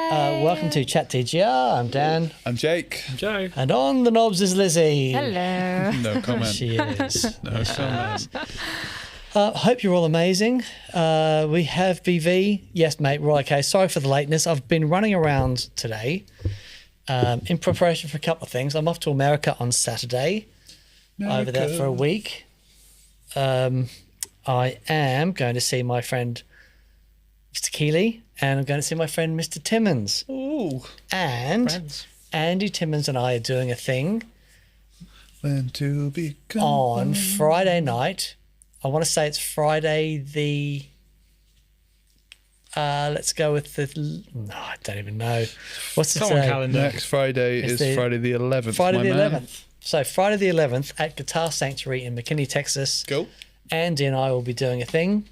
Welcome to Chat TGR. I'm Dan. I'm Jake. I'm Joe. And on the knobs is Lizzie. Hello. No comment. She is. No comment. Hope you're all amazing. We have BV. Yes, mate, we're all okay. Sorry for the lateness. I've been running around today in preparation for a couple of things. I'm off to America on Saturday, over there for a week. I am going to see my friend Mr. Keeley, and I'm going to see my friend Mr. Timmons. Ooh. And Friends. Andy Timmons and I are doing a thing When to become on Friday night. I want to say it's Friday the... let's go with the... No, I don't even know. What's the Come on, day? calendar. Next Friday It's is the- Friday the 11th. Friday my the man. 11th. So Friday the 11th at Guitar Sanctuary in McKinney, Texas. Go. Andy and I will be doing a thing.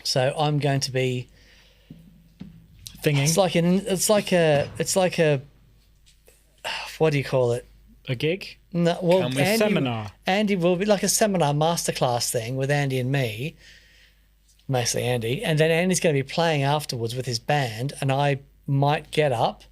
So I'm going to be... Thinging. It's like a... What do you call it? A gig? No, well, Can we- Andy, Seminar. Andy will be like a seminar masterclass thing with Andy and me, mostly Andy, and then Andy's going to be playing afterwards with his band, and I might get up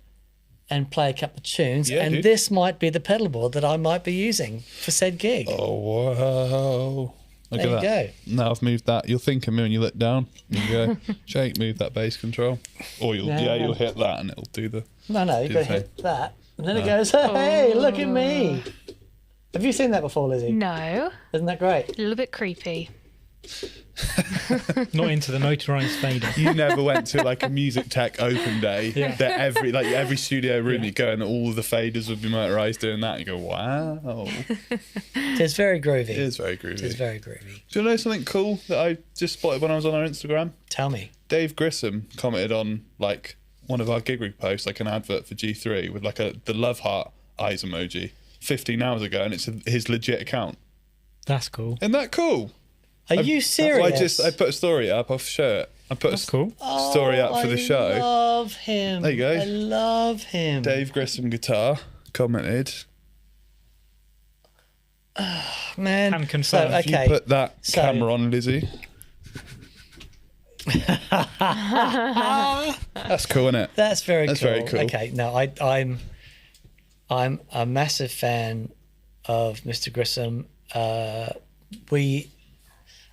and play a couple of tunes, Yeah, and dude. this might be the pedal board that I might be using for said gig. Oh, wow. Look There at you that. go. Now I've moved that. You'll think of me when you look down. You go, Jake, move that bass control. Or you'll you'll hit that and it'll do the... No, you've Do got the to hit that, and then it goes, hey, look at me. Have you seen that before, Lizzie? No, Isn't that great? a little bit creepy. Not into the motorised fader. You never went to like a music tech open day that every studio room you go and all the faders would be motorised doing that. And you go, wow. It's very groovy. It is very groovy. It's very groovy. Do you know something cool that I just spotted when I was on our Instagram? Tell me. Dave Grissom commented on like one of our GigRig posts, like an advert for G3 with like the love heart eyes emoji 15 hours ago, and it's his legit account. That's cool. Isn't that cool? Are you serious? I put a story up. I'll show it. I put That's cool. a story up for the show. I love him. There you go. I love him. Dave Grissom guitar commented. Man. Can confirm. So, If okay. you put that So- camera on, Lizzie. That's cool, isn't it? That's very That's cool. very cool. Okay, no, I'm a massive fan of Mr. Grissom. We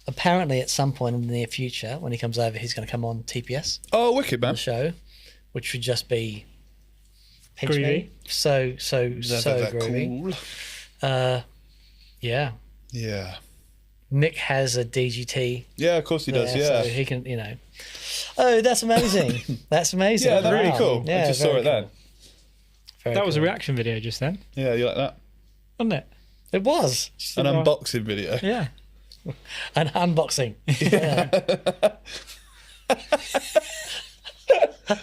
apparently at some point in the near future, when he comes over, he's going to come on TPS, Oh, wicked, man. the show, which would just be pinch Groovy. me. So That groovy. cool. Yeah. Yeah. Mick has a DGT. Yeah, of course he does. there, Yeah. So he can, Oh, that's amazing. That's amazing. Yeah, that's really Wow. cool. Yeah, I just saw very it then. cool. Very That was a cool. reaction video just then, Yeah, you like that? wasn't it? It was. An unboxing video. Yeah. An unboxing.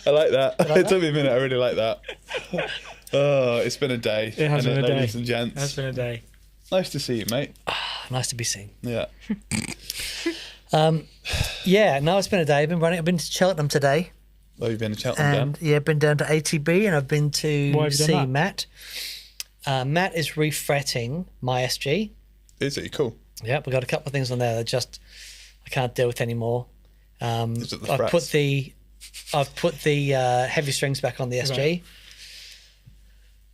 I like that. It took me a minute. I really like that. Oh, it's been a day. It has been a day. Ladies and gents. That's been a day. Nice to see you, mate. Nice to be seen. Yeah. Yeah, no, it's been a day. I've been to Cheltenham today. Oh, you've been to Cheltenham, And Dan? yeah, I've been down to ATB and I've been to Why have you done see that? Matt. Matt is refretting my SG. Is it cool? Yep, we've got a couple of things on there that I can't deal with anymore. Is it the I've frets? put the heavy strings back on the SG. Right.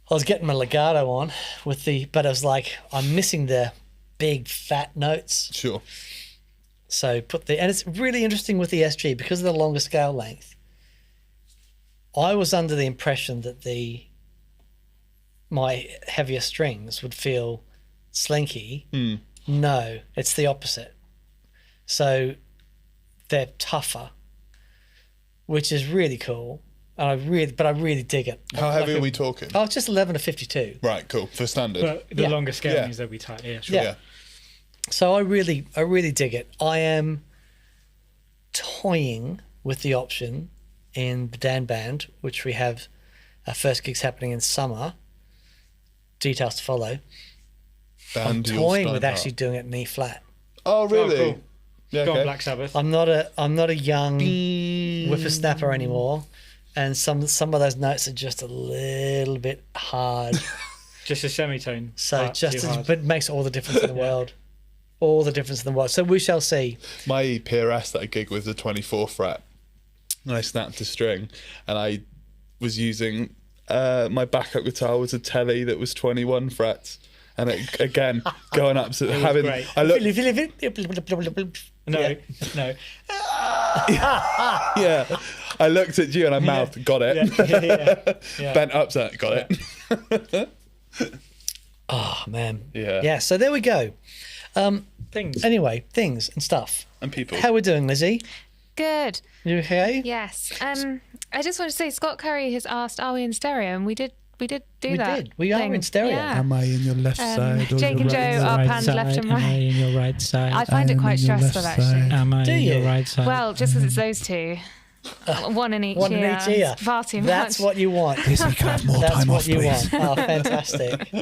I was getting my legato on but I was like, I'm missing the big fat notes. Sure. So and it's really interesting with the SG because of the longer scale length. I was under the impression that my heavier strings would feel slinky. No, it's the opposite. So they're tougher, which is really cool. And I really dig it. How heavy are we talking? Oh, it's just 11 to 52. Right, cool. For standard. But the Yeah. longer scale Yeah. means they'll be tight. Yeah, sure. Yeah. So I really dig it. I am toying with the option in the Dan Band, which we have our first gigs happening in summer. Details to follow. I'm Band your toying style with part. actually doing it knee flat. Oh, really? Oh, cool. Yeah, Go on, okay. Black Sabbath. I'm not a young whippersnapper anymore, and some of those notes are just a little bit hard. Just a semitone. So part, too hard. but it makes all the difference in the world. All the difference in the world. So we shall see. My PRS that I gig with the 24th fret, and I snapped a string, and I was using my backup guitar was a Telly that was 21 frets, and it, again going up to having. great. I looked, No. yeah, I looked at you and I mouthed, got it. Yeah. Bent up to that, got it. Oh man. Yeah. So there we go. Things. Anyway, things and stuff. And people. How we doing, Lizzie? Good. You okay? Yes. I just want to say Scott Curry has asked, "Are we in stereo?" And we did do We that. did. We are thing. in stereo. Yeah. Am I in your left side or Jake your and right Joe side? are panned left and Am I right. in your right side? I find it I'm quite in your stressful, left actually. side. Am I Do in you? your right side? Well, just because it's those two, one in each One ear. in each ear. It's far too much. That's what you want. Lizzie, can I have more That's time what off, you please? want. Oh, fantastic.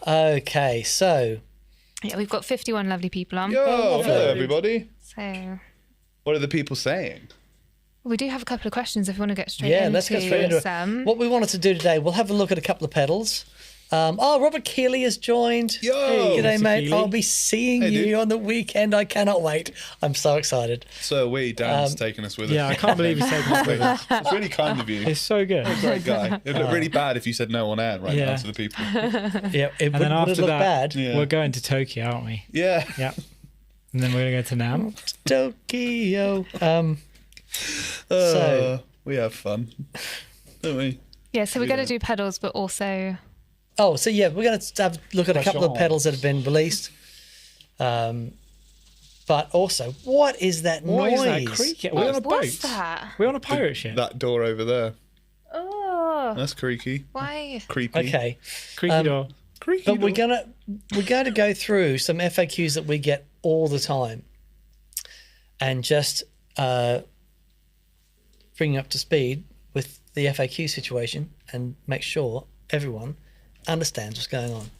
Okay. So, Yeah, we've got 51 lovely people on. Yo, hello everybody. So What are the people saying? we do have a couple of questions if you want to get straight yeah, into let's get straight into it. some. What we wanted to do today, we'll have a look at a couple of pedals. Robert Keeley has joined. Yo! Hey, g'day, Mr. mate. Keeley. I'll be seeing Hey, you dude. on the weekend. I cannot wait. I'm so excited. So Dan's taking us with us. Yeah, I can't believe he's taking us with us. It's really kind of you. It's so good. Great guy. It'd look really bad if you said no on air right now Yeah. to the people. Yeah, it And then would after look that, bad. Yeah. we're going to Tokyo, aren't we? Yeah. Yeah. And then we're going to go to Nam. Tokyo. We have fun, don't we? Yeah, so we're going to do pedals, but also So yeah, we're going to have a look at a couple of pedals that have been released. But also, what is that What noise? is that creaking? We're on a boat. what's that? We're on a pirate ship. That door over there. Oh, That's creaky. why? Creepy. Okay, Creaky door. Creaky. but we're door. going to go through some FAQs that we get all the time, and just bring you up to speed with the FAQ situation and make sure everyone understands what's going on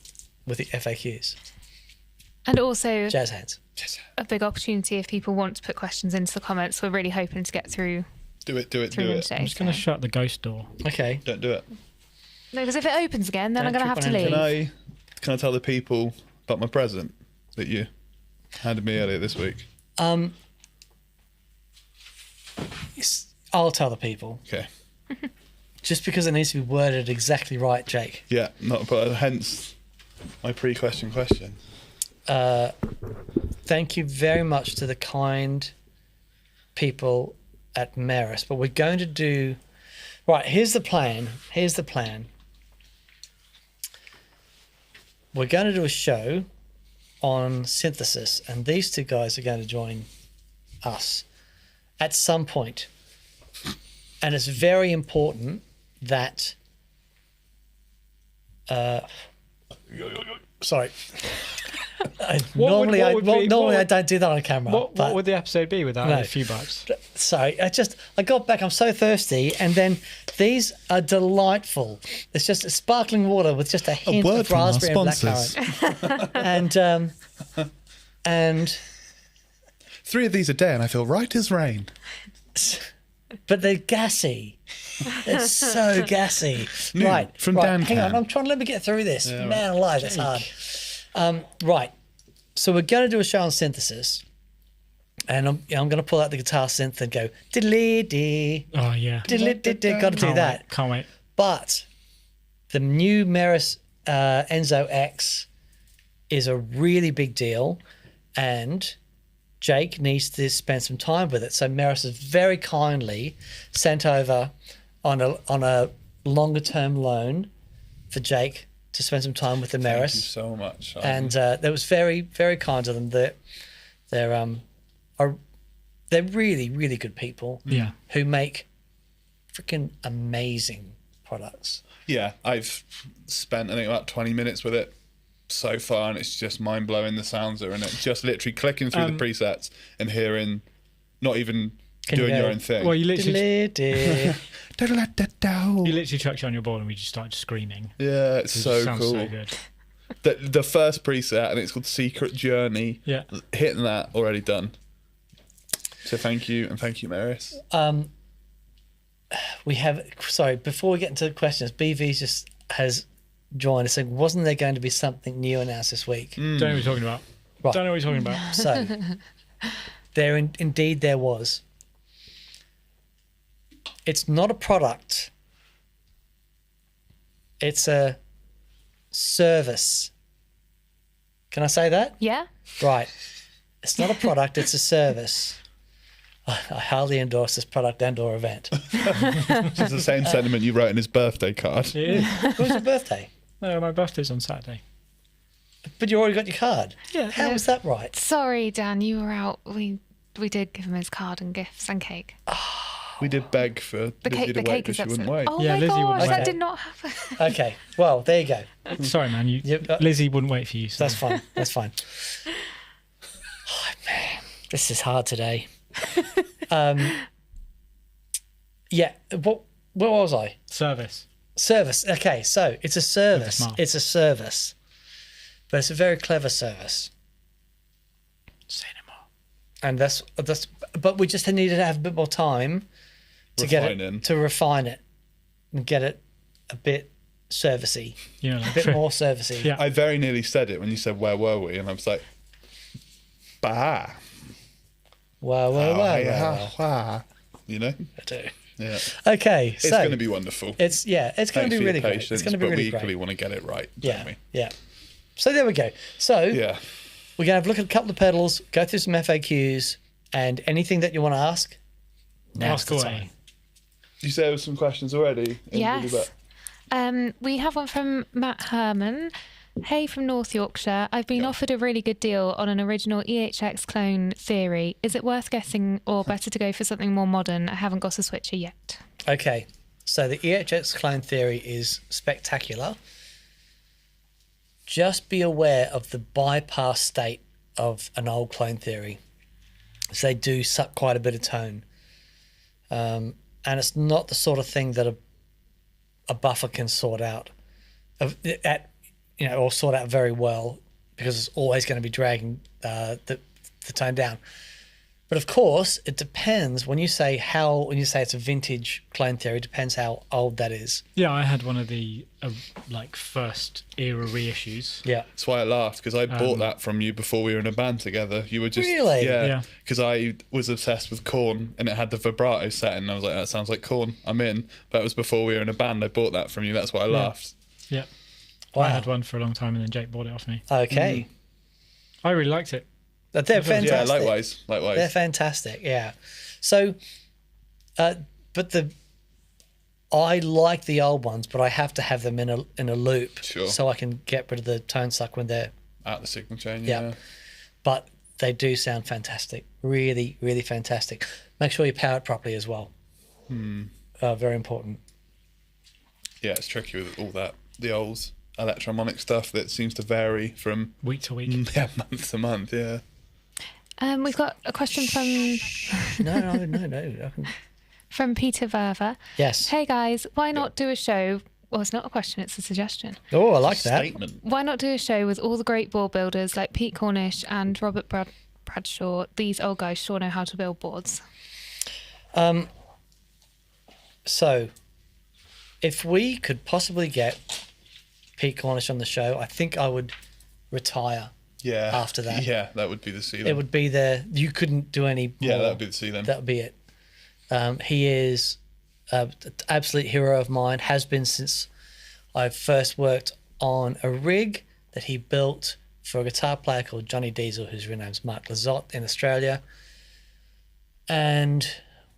with the FAQs. And also Jazz hands. a big opportunity if people want to put questions into the comments. We're really hoping to get through Do it. them Do it. today. I'm just going to shut the ghost door. Okay. Don't do it. No, because if it opens again, then Don't I'm going to trip have to on leave. Can I tell the people about my present that you handed me earlier this week? I'll tell the people. Okay. Just because it needs to be worded exactly right, Jake. Yeah. Not. But hence my pre-question question. Thank you very much to the kind people at Maris. But we're going to do... Right, here's the plan. We're going to do a show on synthesis, and these two guys are going to join us at some point. And it's very important that... sorry. Normally, I don't do that on camera. What but- would the episode be without No. a few bucks? Sorry, I got back. I'm so thirsty, and then these are delightful. It's just sparkling water with just a hint word of from our raspberry and sponsors. blackcurrant. and 3 of these a day, and I feel right as rain. but they're gassy. It's so gassy. New right, from right. Dan Hang on, Can. let me get through this. Man alive, it's hard. Right, so we're going to do a show on synthesis, and I'm going to pull out the guitar synth and go diddly-dee. Oh, yeah. Got to do that. Can't wait. But the new Maris Enzo X is a really big deal, and Jake needs to spend some time with it. So Maris has very kindly sent over on a longer term loan for Jake to spend some time with the Thank you Maris, so much. and that was very, very kind of them. They're really, really good people. Yeah. Who make freaking amazing products. Yeah, I've spent I think about 20 minutes with it so far, and it's just mind blowing the sounds that are in it. Just literally clicking through the presets and hearing, not even Can you doing go- your own thing. Well, you literally Diddle-da-da-dow. chucked it on your board and we just started screaming. Yeah, it's It so sounds cool. so good. The first preset, and it's called Secret Journey. Yeah. Hitting that already done. So thank you, and thank you, Maris. We have, sorry, before we get into the questions, BV just has joined us saying, wasn't there going to be something new announced this week? Don't know what you're talking about. Right. Don't know what you're talking about. So, indeed there was. It's not a product. It's a service. Can I say that? Yeah. Right. It's not a product, it's a service. I hardly endorse this product and/or event. It's the same sentiment you wrote in his birthday card. It is. When's your birthday? No, my birthday's on Saturday. But you already got your card. Yeah. How was that right? Sorry, Dan, you were out. We did give him his card and gifts and cake. We did beg for The Lizzie cake, to the wait, cake but is she wouldn't absolutely. wait. Oh Yeah, my Lizzie wouldn't gosh, that wait. did not happen. Okay. Well, there you go. Sorry, man. Yep. Lizzie wouldn't wait for you. So. That's fine. That's fine. Oh, man, this is hard today. Yeah. What? Where was I? Service. Service. Okay. So it's a service. smile. It's a service, but it's a very clever service, Cinema. and that's. But we just needed to have a bit more time to get Refining. it to refine it and get it a bit servicey, You know, a like bit more servicey. Yeah. I very nearly said it when you said, where were we? And I was like, bah. Wow. You know? I do. Yeah. Okay. It's So going to be wonderful. it's going Thanks to be for really your great. patience, It's going to be but really we great. equally want to get it right, Yeah. don't we? Yeah. So there we go. So Yeah. we're going to have a look at a couple of pedals, go through some FAQs, and anything that you want to ask. Now's Ask the away. time. You say there were some questions already? Yes. We have one from Matt Herman. Hey, from North Yorkshire. I've been offered a really good deal on an original EHX clone theory. Is it worth getting or better to go for something more modern? I haven't got a switcher yet. Okay. So the EHX clone theory is spectacular. Just be aware of the bypass state of an old clone theory. So they do suck quite a bit of tone. And it's not the sort of thing that a buffer can sort out or sort out very well, because it's always going to be dragging the tone down. But of course, it depends when you say it's a vintage clone theory. It depends how old that is. Yeah, I had one of the first era reissues. Yeah. That's why I laughed, because I bought that from you before we were in a band together. You were just Really? yeah, Yeah. because I was obsessed with Korn and it had the vibrato setting. And I was like, that sounds like Korn. I'm in. But it was before we were in a band. I bought that from you. That's why I laughed. Yeah. Wow. I had one for a long time and then Jake bought it off me. Okay. I really liked it. But they're Yeah, fantastic. Yeah, likewise. They're fantastic. Yeah. So, I like the old ones, but I have to have them in a loop, Sure. so I can get rid of the tone suck when they're. Out the signal chain. Yeah. Yeah. But they do sound fantastic. Really, really fantastic. Make sure you power it properly as well. Very important. Yeah, it's tricky with all that. The old electromonic stuff that seems to vary from Week to week. month to month. Yeah. We've got a question No. from Peter Verver. Yes. Hey guys, why not do a show? Well, it's not a question, it's a suggestion. Oh, I like that. Statement. Why not do a show with all the great board builders like Pete Cornish and Robert Bradshaw? These old guys sure know how to build boards. So, if we could possibly get Pete Cornish on the show, I think I would retire. Yeah. After that. Yeah, that would be the ceiling. It would be you couldn't do any more. Yeah, that would be the ceiling. That would be it. He is an absolute hero of mine, has been since I first worked on a rig that he built for a guitar player called Johnny Diesel, whose real name's Mark Lazotte in Australia, and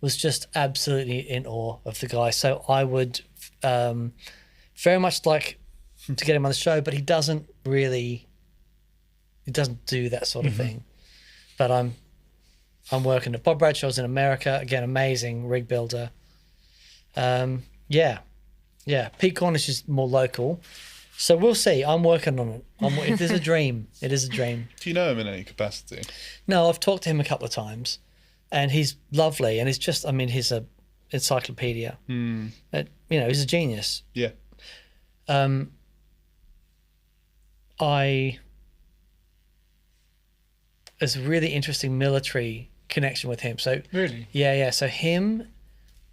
was just absolutely in awe of the guy. So I would very much like to get him on the show, but he doesn't do that sort of thing. But I'm working at Bob Bradshaw's in America, again, amazing rig builder. Yeah. Pete Cornish is more local, so we'll see. I'm working on it. It is a dream. It is a dream. Do you know him in any capacity? No, I've talked to him a couple of times, and he's lovely. And he's a encyclopedia. He's a genius. Yeah. There's a really interesting military connection with him. So Really? yeah. So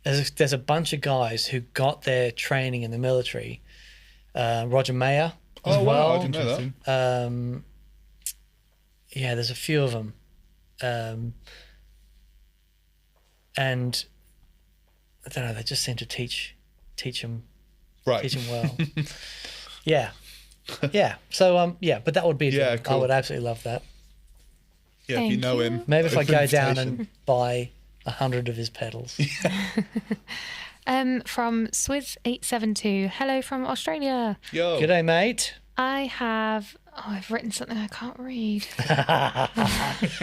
there's a bunch of guys who got their training in the military. Roger Mayer as Oh, wow. well. I didn't know that. Interesting. There's a few of them. And I don't know. They just seem to teach them Right. well. Yeah. So but that would be a Yeah, deal. I cool. would absolutely love that. Yeah, if you Thank know you. him. Maybe if I open go down invitation. and buy 100 of his pedals. From Swizz872. Hello from Australia. Yo. G'day, mate. I have. Oh, I've written something I can't read.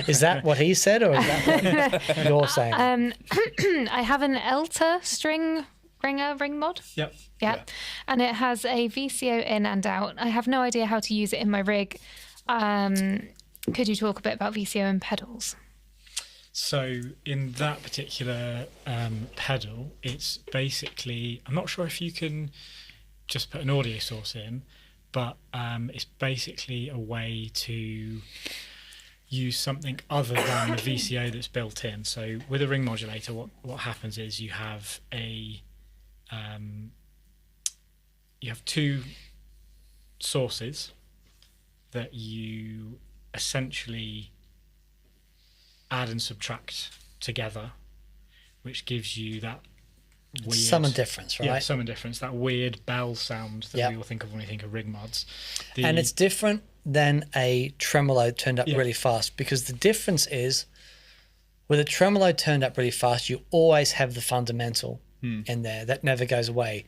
Is that what he said, or is that what you're saying? I have an Elta ring mod. Yep. Yeah. And it has a VCO in and out. I have no idea how to use it in my rig. Could you talk a bit about VCO and pedals? So in that particular pedal, it's basically, I'm not sure if you can just put an audio source in, but it's basically a way to use something other than the VCO that's built in. So with a ring modulator, what happens is you have two sources that you essentially add and subtract together, which gives you that weird Sum and difference, right? Yeah, sum and difference, that weird bell sound that Yep. we all think of when we think of rig mods. And it's different than a tremolo turned up Yeah. really fast, because the difference is with a tremolo turned up really fast, you always have the fundamental in there. That never goes away.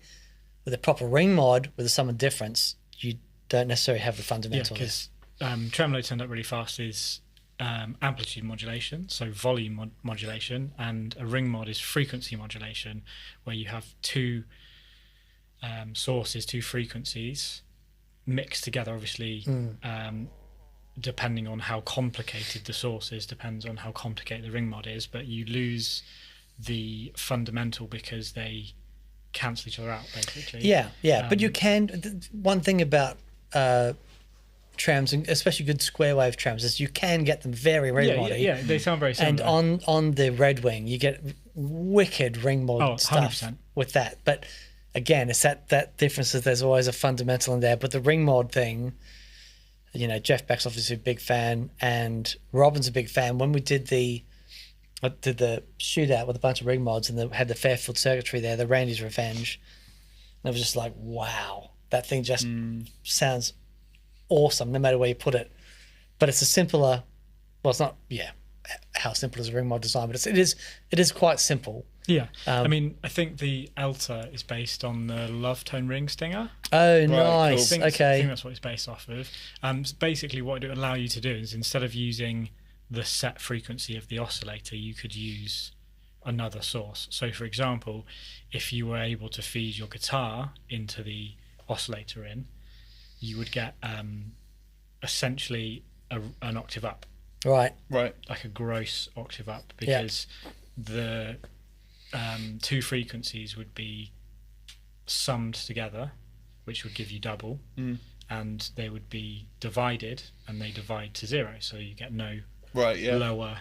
With a proper ring mod, with a sum and difference, you don't necessarily have the fundamental. because tremolo turned up really fast is amplitude modulation, so volume modulation, and a ring mod is frequency modulation, where you have two sources, two frequencies mixed together. Obviously, depending on how complicated the source is, depends on how complicated the ring mod is, but you lose the fundamental because they cancel each other out, basically. Yeah. But you can. One thing about trams, and especially good square wave trams, is you can get them very ring moddy. Yeah, they sound very And similar. on the Red Wing, you get wicked ring mod Oh, stuff 100%. with that. But again, it's that difference is there's always a fundamental in there. But the ring mod thing, Jeff Beck's obviously a big fan, and Robin's a big fan. When we did the shootout with a bunch of ring mods and had the Fairfield circuitry there, the Randy's Revenge, and it was just like, wow, that thing just sounds awesome no matter where you put it. But it's a simpler, well, it's not how simple is a ring mod design, but it is quite simple. Yeah, I mean, I think the Elta is based on the Love Tone Ring Stinger. Oh, cool. nice. I think Okay. that's what it's based off of. Basically, what it would allow you to do is, instead of using the set frequency of the oscillator, you could use another source. So, for example, if you were able to feed your guitar into the oscillator you would get essentially an octave up, Right. like a gross octave up, because the two frequencies would be summed together, which would give you double, and they would be divided, and they divide to zero, so you get no lower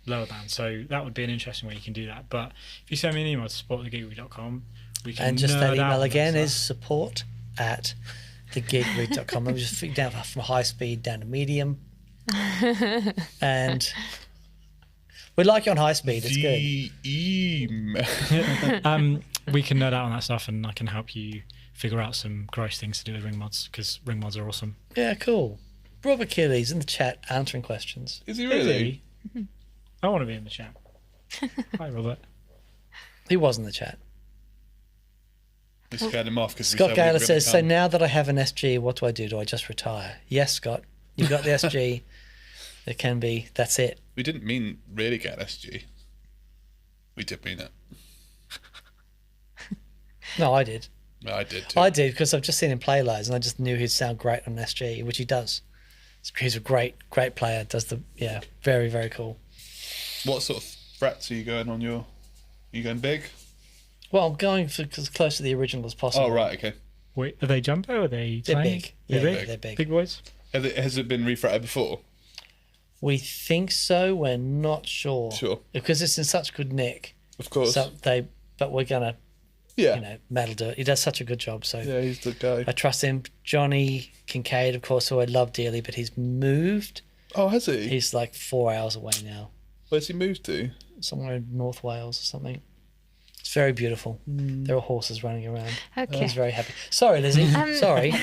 lower band. So that would be an interesting way you can do that. But if you send me an email to support@thegigrig.com, we can And just nerd that out email on again stuff. is support@thegigrig.com. Let me just flick down from high speed down to medium. And we like you on high speed. It's good. We can nerd out on that stuff, and I can help you figure out some gross things to do with ring mods, because ring mods are awesome. Yeah, cool. Robert Keeley's in the chat answering questions. Is he really? I want to be in the chat. Hi, Robert. He was in the chat. We scared him off because Scott Gaylor says, so now that I have an SG, what do I do? Do I just retire? Yes, Scott. You got the SG. It can be. That's it. We didn't mean really get an SG. We did mean it. No, I did. No, I did too. I did because I've just seen him play loads and I just knew he'd sound great on an SG, which he does. He's a great player. Does very, very cool. What sort of frets are you going on your? Are you going big? Well, I'm going for as close to the original as possible. Oh, right, okay. Wait, are they jumbo? Are they They're tiny? big. They're Yeah, big? they're big. Big boys? Has it been refretted before? We think so. We're not sure. Sure. Because it's in such good nick. Of course. But we're gonna, Matt'll do it. He does such a good job. So Yeah, he's the guy. I trust him. Johnny Kincaid, of course, who I love dearly, but he's moved. Oh, has he? He's like 4 hours away now, Where's he moved to? somewhere in North Wales or something. It's very beautiful. There are horses running around. I Okay. was very happy. Sorry, Lizzie. Sorry.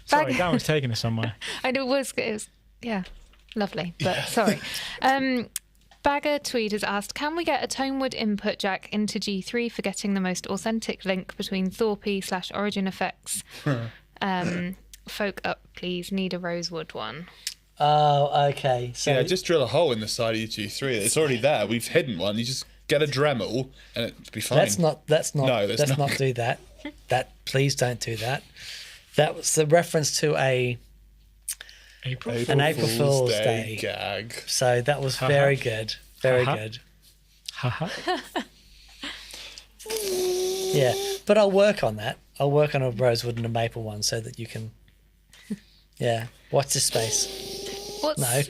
Sorry, that was taking us somewhere. I know it was yeah, lovely. But sorry. Bagger Tweed has asked, can we get a Tonewood input jack into G3 for getting the most authentic link between Thorpe/Origin Effects? Folk up, please. Need a Rosewood one. Oh, okay. So Yeah, just drill a hole in the side of your G3. It's already there. We've hidden one. You just get a Dremel and it'll be fine. let's not No, let's not do that. Please don't do that. That was the reference to an April Fool's Day gag. So that was very good. Very good. Haha. Yeah. But I'll work on that. I'll work on a rosewood and a maple one so that you can watch this space. No.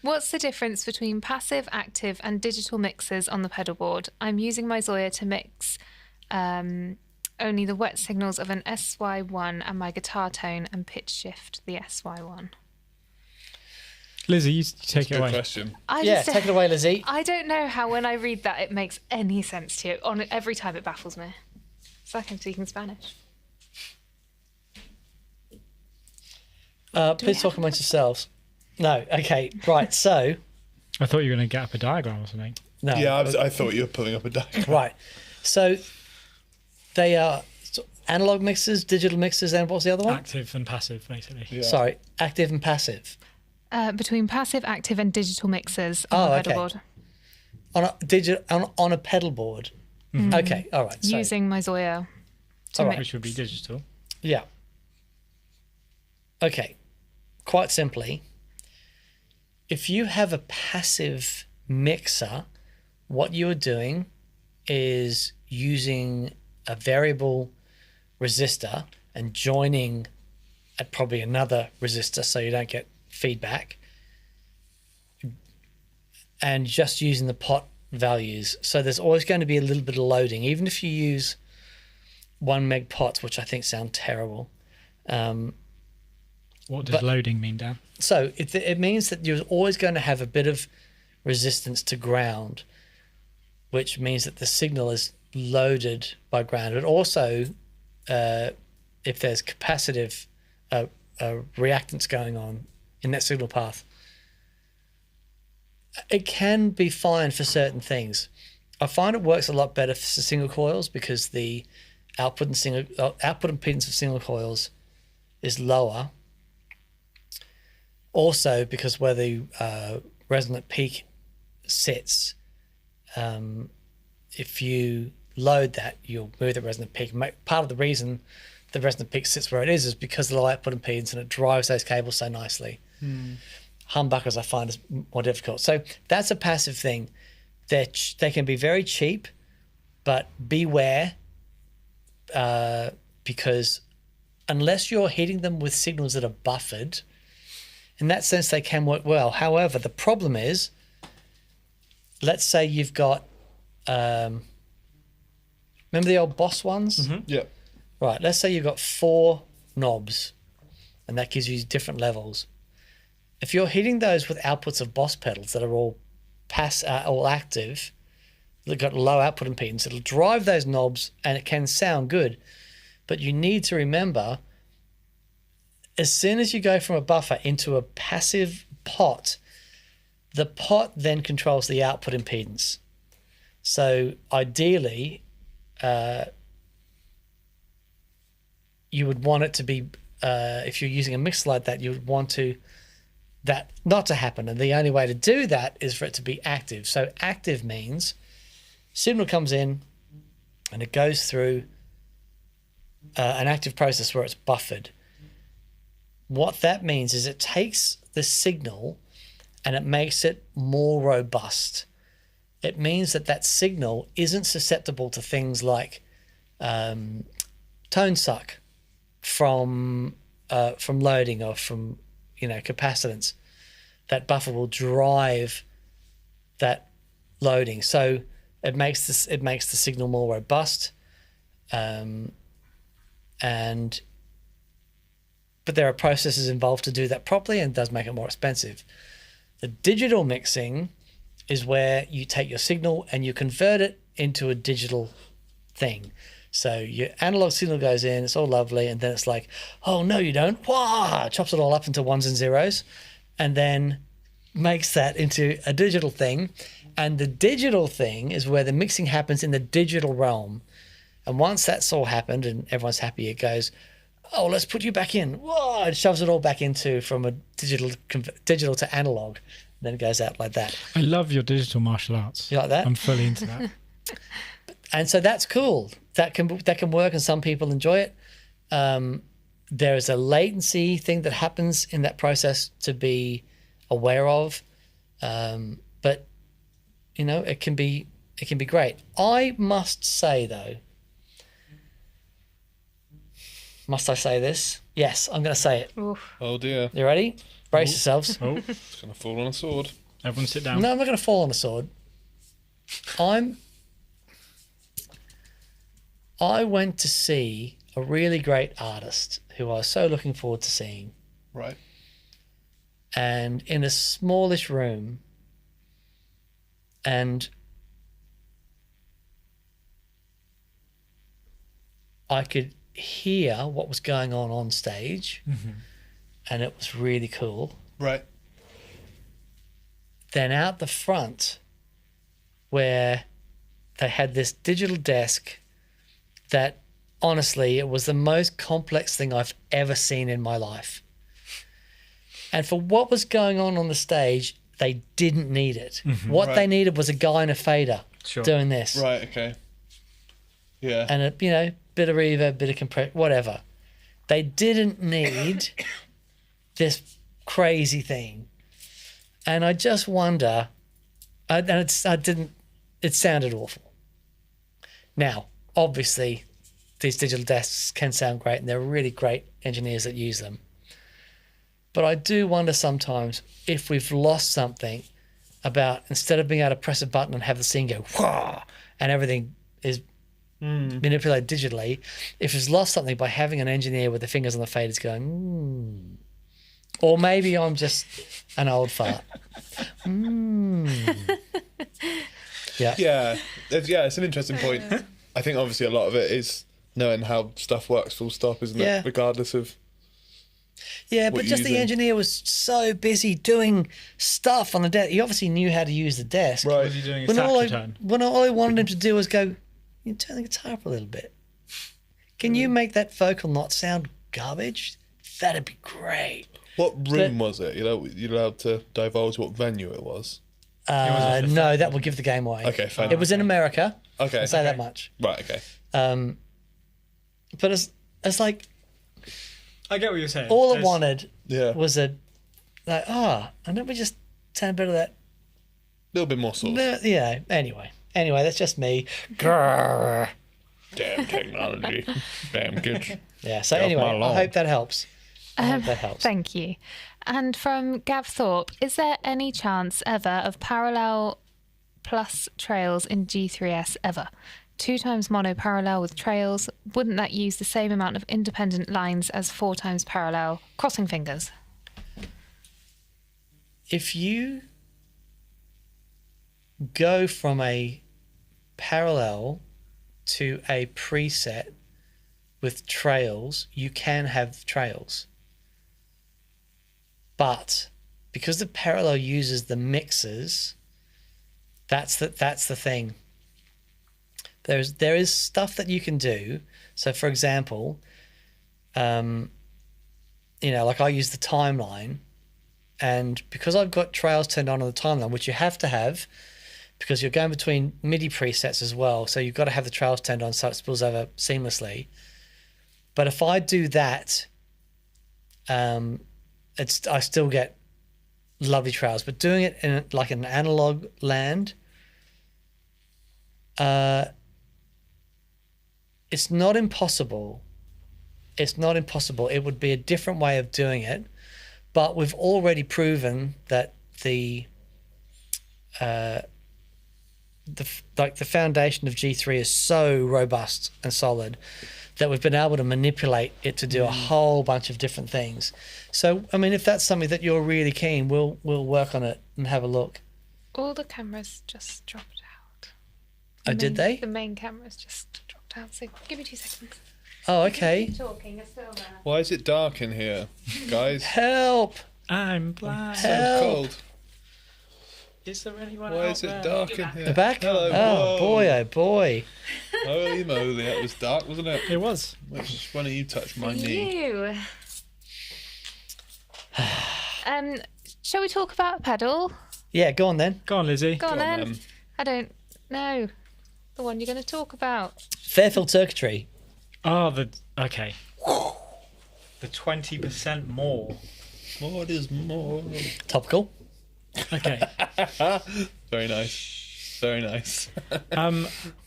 What's the difference between passive, active, and digital mixers on the pedal board? I'm using my Zoya to mix only the wet signals of an SY1 and my guitar tone and pitch shift the SY1. Lizzie, you take it Good away. question. Take it away, Lizzie. I don't know how when I read that it makes any sense to you. Every time it baffles me. It's like I'm speaking Spanish. Please talk amongst yourselves. No. Okay. Right. So. I thought you were going to get up a diagram or something. No. Yeah, I thought you were putting up a diagram. Right. So they are analog mixers, digital mixers, and what's the other one? Active and passive, basically. Yeah. Sorry, active and passive. Between passive, active, and digital mixers on the pedal board. On a pedal board. Mm-hmm. Okay. All right. So, Using my Zoya. all right. Which would be digital. Yeah. Okay. Quite simply, if you have a passive mixer, what you are doing is using a variable resistor and joining at probably another resistor so you don't get feedback, and just using the pot values. So there's always going to be a little bit of loading, even if you use 1 meg pots, which I think sound terrible. What does loading mean, Dan? So it means that you're always going to have a bit of resistance to ground, which means that the signal is loaded by ground. But also, if there's capacitive reactance going on in that signal path, it can be fine for certain things. I find it works a lot better for single coils because the output impedance of single coils is lower. Also, because where the resonant peak sits, if you load that, you'll move the resonant peak. Part of the reason the resonant peak sits where it is because of the low output impedance, and it drives those cables so nicely. Humbuckers I find is more difficult. So that's a passive thing. They can be very cheap, but beware because unless you're hitting them with signals that are buffered, in that sense they can work well. However, the problem is, let's say you've got, remember the old Boss ones? Mm-hmm. Yeah. Right, let's say you've got 4 knobs, and that gives you different levels. If you're hitting those with outputs of Boss pedals that are all all active, they've got low output impedance, it'll drive those knobs and it can sound good. But you need to remember, as soon as you go from a buffer into a passive pot, the pot then controls the output impedance. So ideally, you would want it to be, if you're using a mixer like that, you would want that not to happen. And the only way to do that is for it to be active. So active means signal comes in and it goes through an active process where it's buffered. What that means is it takes the signal and it makes it more robust. It means that signal isn't susceptible to things like tone suck from loading or from capacitance. That buffer will drive that loading, so it makes the signal more robust, but there are processes involved to do that properly, and it does make it more expensive. The digital mixing is where you take your signal and you convert it into a digital thing. So your analog signal goes in, it's all lovely, and then it's like, oh no, you don't. Wah! Chops it all up into ones and zeros, and then makes that into a digital thing. And the digital thing is where the mixing happens in the digital realm. And once that's all happened and everyone's happy, it goes, oh, let's put you back in. Whoa! It shoves it all back into from a digital to analog. And then it goes out like that. I love your digital martial arts. You like that? I'm fully into that. And so that's cool. That can work, and some people enjoy it. There is a latency thing that happens in that process to be aware of, but you know, it can be great. I must say though, must I say this? Yes, I'm going to say it. Oof. Oh dear. You ready? Brace yourselves. Oh, It's going to fall on a sword. everyone sit down. No, I'm not going to fall on a sword. I went to see a really great artist who I was so looking forward to seeing. Right. And in a smallish room, and I could hear what was going on stage, and it was really cool. Right. Then out the front, where they had this digital desk that, honestly, it was the most complex thing I've ever seen in my life. And for what was going on the stage, they didn't need it. What Right. they needed was a guy in a fader doing this. Right. Okay. Yeah. And a bit of reverb, bit of compression, whatever. They didn't need this crazy thing. And I just wonder, it sounded awful. Now, obviously, these digital desks can sound great, and there are really great engineers that use them. But I do wonder sometimes if we've lost something about, instead of being able to press a button and have the scene go, wah, and everything is manipulated digitally, if it's lost something by having an engineer with the fingers on the faders going, Or maybe I'm just an old fart. Yeah. Yeah, it's an interesting point. I think obviously a lot of it is knowing how stuff works full stop, isn't Yeah. it? Regardless of Yeah, what but you're just the using. engineer was so busy doing stuff on the desk. He obviously knew how to use the desk. Right. Was he doing a When all, saxophone? when all I wanted him to do was go, you turn the guitar up a little bit. Can you make that vocal not sound garbage? That'd be great. What room was it? You're allowed to divulge what venue it was. No, that will give the game away. Okay, fine. It was in America. Okay. I'll say that much. Right, okay. But it's like I get what you're saying. all I There's- wanted Yeah. was and don't we just sound better of that? A little bit more sauce. Yeah. Anyway, that's just me. Grrr. Damn technology. Damn kids. Yeah. So Get off anyway, my I lawn. hope that helps. I hope that helps. Thank you. And from Gav Thorpe, is there any chance ever of parallel plus trails in G3S ever? 2 times mono parallel with trails, wouldn't that use the same amount of independent lines as 4 times parallel? Crossing fingers. If you go from a parallel to a preset with trails, you can have trails. But because the parallel uses the mixers, that's the thing. There is stuff that you can do. So for example, like I use the timeline, and because I've got trails turned on the timeline, which you have to have because you're going between MIDI presets as well, so you've got to have the trails turned on so it spills over seamlessly. But if I do that, I still get lovely trails. But doing it in like an analog land, it's not impossible. It's not impossible. It would be a different way of doing it, but we've already proven that the foundation of G3 is so robust and solid that we've been able to manipulate it to do a whole bunch of different things. So, I mean, if that's something that you're really keen, we'll work on it and have a look. All the cameras just dropped out. Oh, did they? The main camera's just dropped out, so give me 2 seconds. Oh, okay. Keep talking, it's still there. Why is it dark in here, guys? Help! I'm blind. So Help. cold. Is there anyone Why out is it there? dark in here? The back? Hello. Oh, Whoa. boy, oh, boy. Holy moly, that was dark, wasn't it? It was. Which one of you touched my knee? You. Shall we talk about a pedal? Yeah, go on then. Go on, Lizzie. Go on Go on, then. then. I don't know. The one you're going to talk about. Fairfield circuitry. Oh, okay. The 20% more. More is more. Topical. Okay. Very nice. Very nice.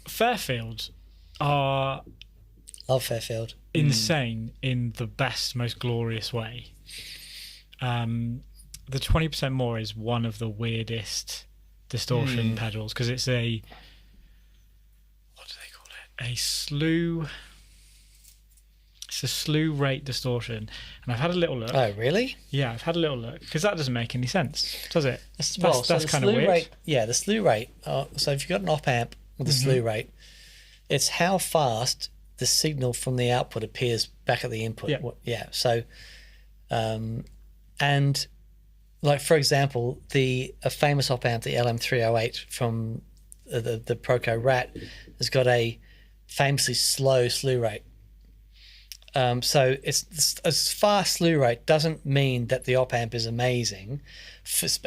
Fairfield are Love Fairfield. insane in the best, most glorious way. The 20% more is one of the weirdest distortion pedals because it's what do they call it? A slew. It's a slew rate distortion, and I've had a little look. Oh, really? Yeah, I've had a little look because that doesn't make any sense, does it? So That's the kind of slew weird. rate. Yeah, the slew rate. So if you've got an op amp with a slew rate, it's how fast the signal from the output appears back at the input. Yeah. Yeah. So, and like for example, a famous op amp, the LM308 from the Proco Rat, has got a famously slow slew rate. So it's a fast slew rate doesn't mean that the op amp is amazing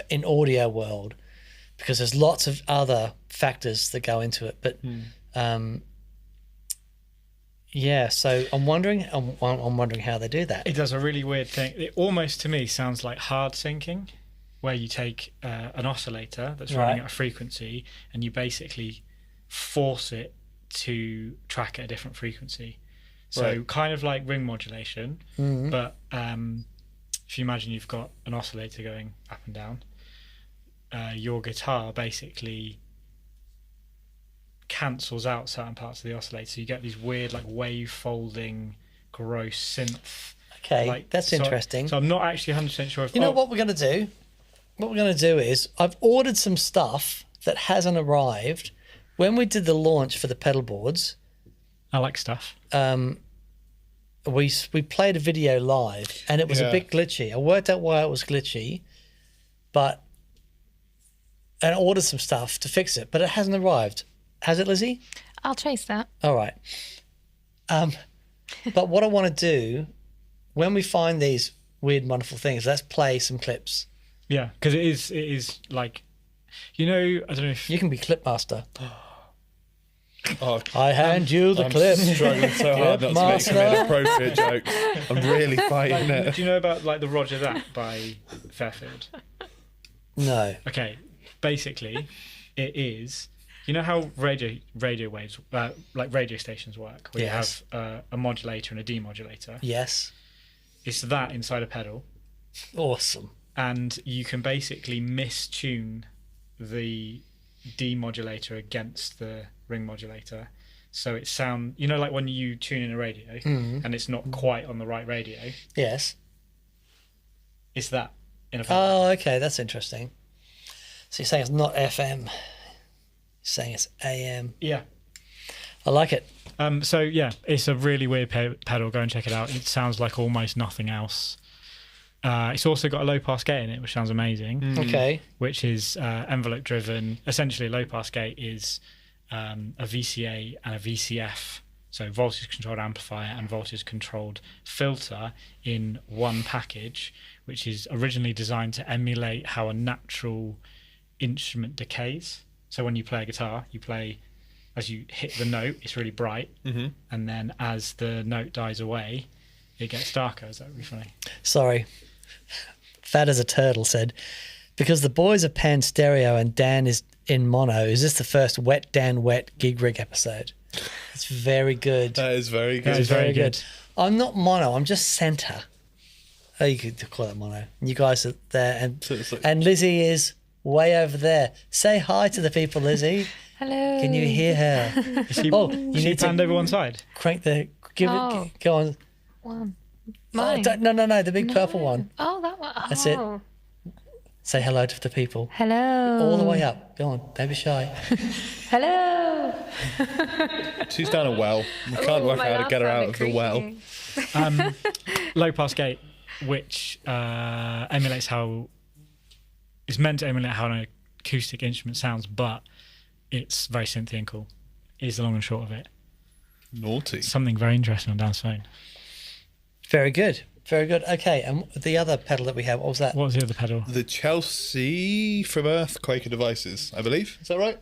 in audio world, because there's lots of other factors that go into it. But yeah, so I'm wondering how they do that. It does a really weird thing. It almost to me sounds like hard syncing, where you take an oscillator that's running Right. at a frequency and you basically force it to track at a different frequency. So Right. kind of like ring modulation, but if you imagine you've got an oscillator going up and down, your guitar basically cancels out certain parts of the oscillator. So you get these weird like wave folding, gross synth. Okay, that's interesting. So I'm not actually 100% sure if You know what we're going to do? What we're going to do is I've ordered some stuff that hasn't arrived. When we did the launch for the pedal boards, I like stuff. we played a video live and it was a Yeah. bit glitchy. I worked out why it was glitchy, and I ordered some stuff to fix it, but it hasn't arrived. Has it, Lizzie? I'll chase that. All right. But what I want to do, when we find these weird, wonderful things, let's play some clips. Yeah, because it is like, I don't know if You can be clip master. Oh, I hand you the I'm clip. struggling so hard not to make some Master. inappropriate jokes. I'm really fighting it. do you know about like the Roger That by Fairfield? No. Okay, basically, it is. You know how radio waves, like radio stations work, where Yes. you have a modulator and a demodulator. Yes. It's that inside a pedal, Awesome. and you can basically mistune the demodulator against the ring modulator, so it sound. Like when you tune in a radio and it's not quite on the right radio. Yes. It's that in a pedal. Oh, okay. That's interesting. So you're saying it's not FM. You're saying it's AM. Yeah. I like it. So yeah, it's a really weird pedal. Go and check it out. It sounds like almost nothing else. It's also got a low pass gate in it, which sounds amazing. Okay. Which is envelope driven. Essentially, a low pass gate is a VCA and a VCF, so voltage controlled amplifier and voltage controlled filter in one package, which is originally designed to emulate how a natural instrument decays. So when you play a guitar, you play as you hit the note, it's really bright, and then as the note dies away, it gets darker. Is that really funny? Sorry. Fat as a turtle said, because the boys are pan stereo and Dan is in mono, is this the first Wet Dan Wet Gig Rig episode? It's very good. That is very good. That is very good. I'm not mono, I'm just center. Oh, you could call it mono. You guys are there, So it's like- and Lizzie is way over there. Say hi to the people, Lizzie. Hello. Can you hear her? She, Oh, she you need panned to over one side. crank the. Oh. Go on. One. Oh, Mine. no, the big purple one. Oh, that one. Oh. That's it. Say hello to the people. Hello. All the way up. Go on, don't be shy. Hello. She's down a well. We can't work out how to get her out of the well. Low pass gate, which emulates how it's meant to emulate how an acoustic instrument sounds, but it's very synthy and cool. Is the long and short of it. Naughty. Something very interesting on Dan's phone. Very good. Very good. Okay, and the other pedal that we have, what was that? What was the other pedal? The Chelsea from Earthquaker Devices, I believe. Is that right?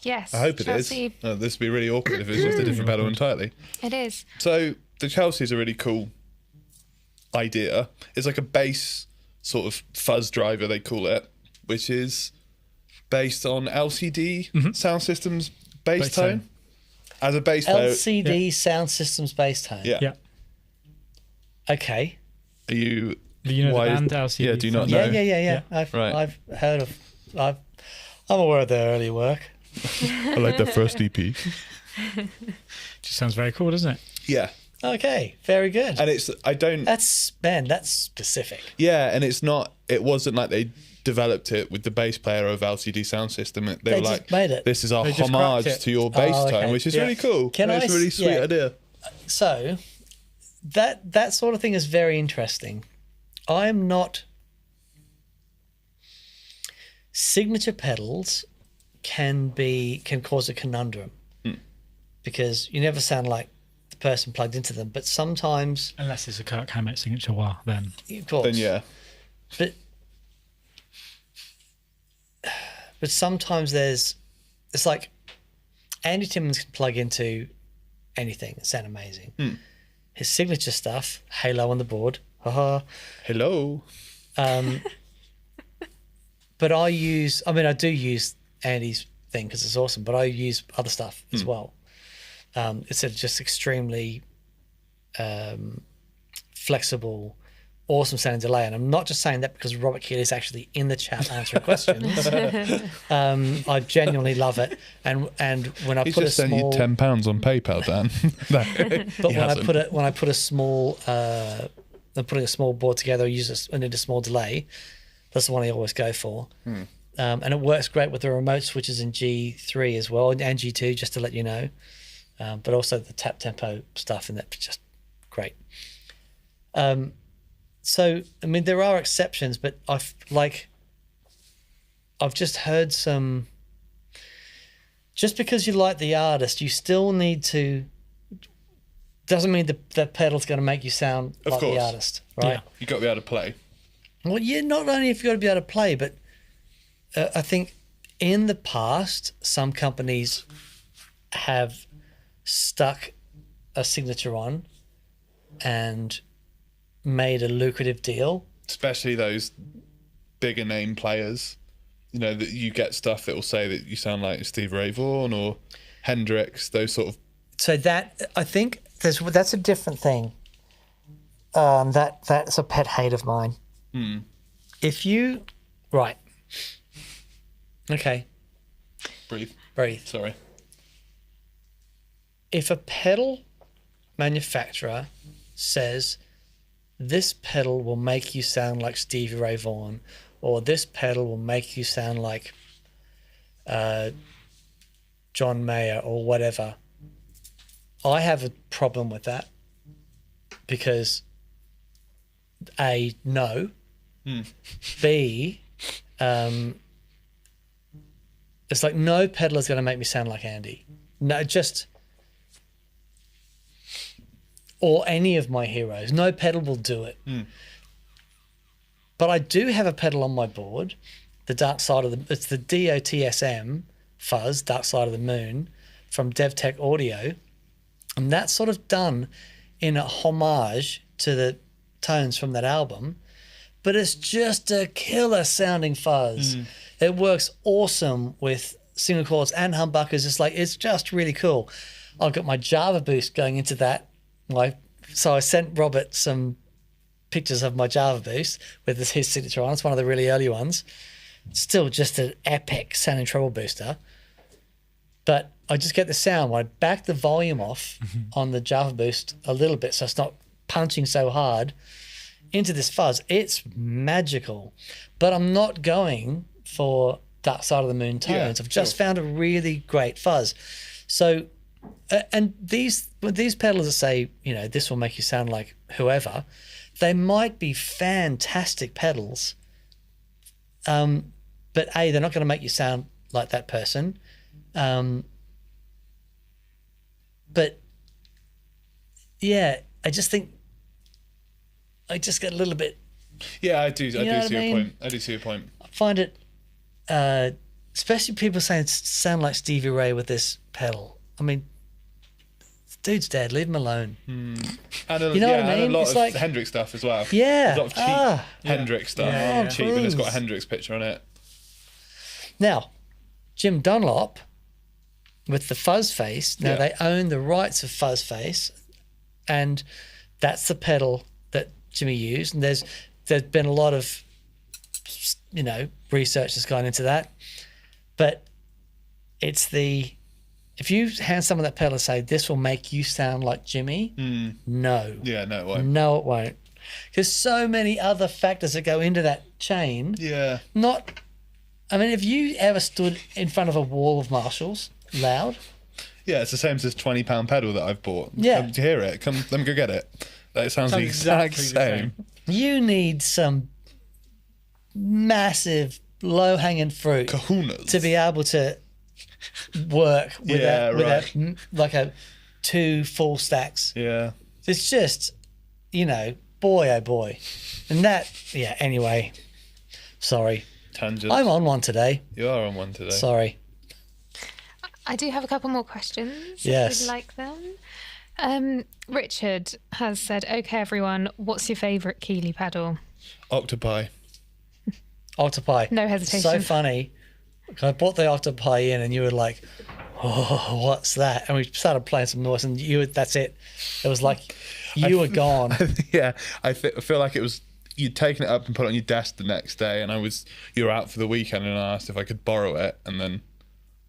Yes. I hope it is. Chelsea. This would be really awkward if it's just a different pedal entirely. It is. So the Chelsea is a really cool idea. It's like a bass sort of fuzz driver, they call it, which is based on LCD sound systems bass tone. As a bass player. LCD sound systems bass tone. Yeah. Okay. Are you... You know why the is- band LCD? Yeah, do you not know? Yeah. Right. I've heard of. I'm aware of their early work. I like the first EP. Just sounds very cool, doesn't it? Yeah. Okay, very good. And it's... I don't... That's specific. Yeah, and it's not... It wasn't like they developed it with the bass player of LCD sound system. They were just like, made it. this is our They just cracked homage it. to your bass Oh, okay. tone, which is Yeah. really cool. Can And I it's a really s- sweet yeah. idea. So that sort of thing is very interesting. I am not. Signature pedals can cause a conundrum because you never sound like the person plugged into them. But sometimes, Unless it's a Kirk Hammett signature wah, then. of course, Then yeah. But sometimes it's like Andy Timmons can plug into anything and sound amazing. His signature stuff, Halo on the board, haha. Hello. But I do use Andy's thing because it's awesome, but I use other stuff as well. It's just extremely flexible, awesome sounding delay. And I'm not just saying that because Robert Keeley is actually in the chat answering questions. I genuinely love it. And when I He's put just a sent small... you £10 on PayPal, Dan. No, But he when hasn't. I put a small, I'm putting a small board together. I need a small delay. That's the one I always go for, and it works great with the remote switches in G3 as well and G2. Just to let you know, but also the tap tempo stuff and that's just great. So I mean there are exceptions, but I've just heard some. Just because you like the artist, you still need to. Doesn't mean the pedal's going to make you sound Of like the course. artist, right? Yeah. You got to be able to play. Well, yeah, not only if you've got to be able to play, but I think in the past, some companies have stuck a signature on and made a lucrative deal. Especially those bigger name players. You know, that you get stuff that will say that you sound like Steve Ray Vaughan or Hendrix, those sort of... So that, I think that's a different thing. That's a pet hate of mine. If you... Right. Okay. Breathe. Sorry. If a pedal manufacturer says this pedal will make you sound like Stevie Ray Vaughan or this pedal will make you sound like John Mayer or whatever, I have a problem with that because A, no. B, it's like no pedal is going to make me sound like Andy. No, just... Or any of my heroes. No pedal will do it. But I do have a pedal on my board, the Dark Side of the... It's the DOTSM fuzz, Dark Side of the Moon, from DevTech Audio. And that's sort of done in a homage to the tones from that album. But it's just a killer sounding fuzz. It works awesome with single chords and humbuckers. It's just really cool. I've got my Java Boost going into that. So I sent Robert some pictures of my Java Boost with his signature on. It's one of the really early ones. Still just an epic sounding treble booster. But I just get the sound when I back the volume off on the Java Boost a little bit so it's not punching so hard. into this fuzz. It's magical, but I'm not going for Dark Side of the Moon tones. I've just found a really great fuzz. So, and these pedals that say, you know, this will make you sound like whoever, they might be fantastic pedals, but A, they're not going to make you sound like that person. But yeah, I just think I just get a little bit. Yeah, I do. I do see I your mean? point. I do see your point. I find it, especially people saying sound like Stevie Ray with this pedal. I mean, dude's dead. Leave him alone. And You know what I mean? And a lot It's of like- Hendrix stuff as well. Yeah. A lot of cheap Hendrix stuff. Yeah, yeah. Cheap, and it's got a Please. Hendrix picture on it. Now, Jim Dunlop with the Fuzz Face. Now they own the rights of Fuzz Face, and that's the pedal that Jimmy used. And there's been a lot of, you know, research that's gone into that. But it's if you hand someone that pedal and say, this will make you sound like Jimmy, no. Yeah, no, it won't. No, it won't. There's so many other factors that go into that chain. Yeah. I mean, have you ever stood in front of a wall of Marshalls loud? Yeah, it's the same as this £20 pedal that I've bought. Yeah. Come to hear it. Come, let me go get it. It sounds the exact exactly the same. You need some massive low-hanging fruit Kahunas. to be able to work with Yeah, that, like a 2 full stacks. Yeah. It's just, you know, boy oh boy. And that, yeah, anyway, sorry. Tangent. I'm on one today. You are on one today. Sorry. I do have a couple more questions. Yes. If you'd like them. Richard has said, okay, everyone, what's your favourite Keeley pedal? Octopi. Octopi. No hesitation. So funny. I brought the Octopi in and you were like, oh, what's that? And we started playing some noise and that's it. It was like you were gone. Yeah, I feel like it was you'd taken it up and put it on your desk the next day, and you were out for the weekend, and I asked if I could borrow it, and then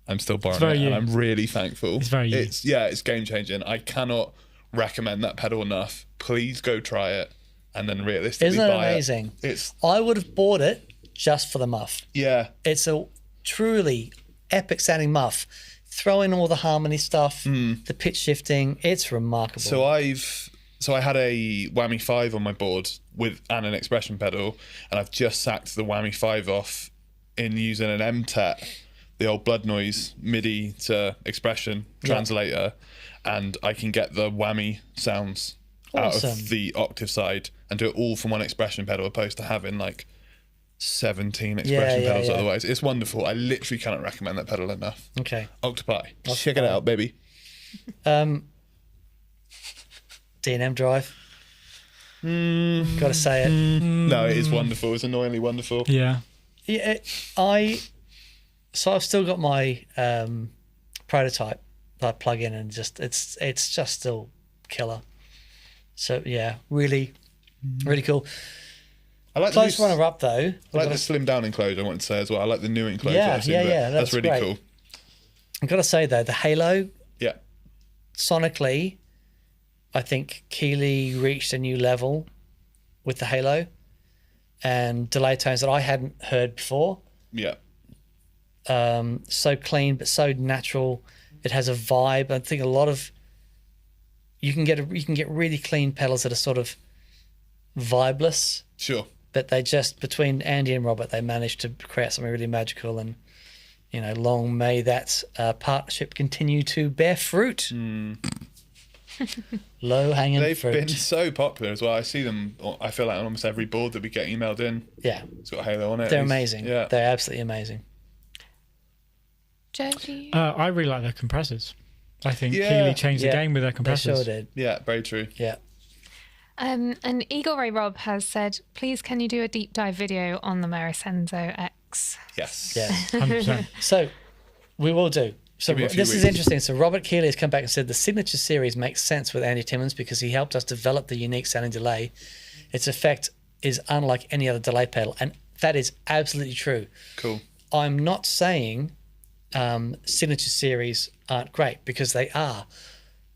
I'm still borrowing very it, you. and I'm really thankful. It's very you. It's game changing. I cannot recommend that pedal enough. Please go try it, and then realistically Isn't it buy amazing? It's I would have bought it just for the muff. yeah, It's a truly epic sounding muff. Throw in all the harmony stuff, the pitch shifting. It's remarkable. So I had a whammy 5 on my board and an expression pedal, and I've just sacked the whammy 5 off in using an MTET, the old blood noise MIDI to expression translator, and I can get the whammy sounds out Awesome. of the octave side and do it all from one expression pedal, opposed to having like 17 expression yeah, pedals yeah. otherwise. It's wonderful. I literally cannot recommend that pedal enough. Okay. Octopi. Check it out, baby. D&M drive. Gotta say it. No, it is wonderful. It's annoyingly wonderful. Yeah. Yeah, so I've still got my prototype that I plug in and it's just still killer. So yeah, really cool. I like Close the runner up though. I like the slimmed down enclosure, I wanted to say as well. I like the new enclosure. Yeah, I've seen yeah, of it. yeah, that's really great. cool. I've got to say though, the Halo Yeah. sonically, I think Keeley reached a new level with the Halo and delay tones that I hadn't heard before. Yeah. So clean but so natural. It has a vibe. I think a lot of you can get really clean pedals that are sort of vibeless, Sure. but they just between Andy and Robert they managed to create something really magical, and you know, long may that partnership continue to bear fruit. Low hanging They've fruit. been so popular as well. I see them, I feel like on almost every board that we get emailed in. Yeah, It's got Halo on it. they're It's- amazing. Yeah. They're absolutely amazing. Joe, do you? I really like their compressors. I think Yeah. Keeley changed Yeah, the game with their They compressors. sure did. Yeah, very true. Yeah. And Eagle Ray Rob has said, please can you do a deep dive video on the Marisenzo X? Yes. Yeah. 100%. So we will do. So Give me a few this is weeks. interesting. So Robert Keeley has come back and said the signature series makes sense with Andy Timmons because he helped us develop the unique sounding delay. Its effect is unlike any other delay pedal, and that is absolutely true. Cool. I'm not saying signature series aren't great because they are.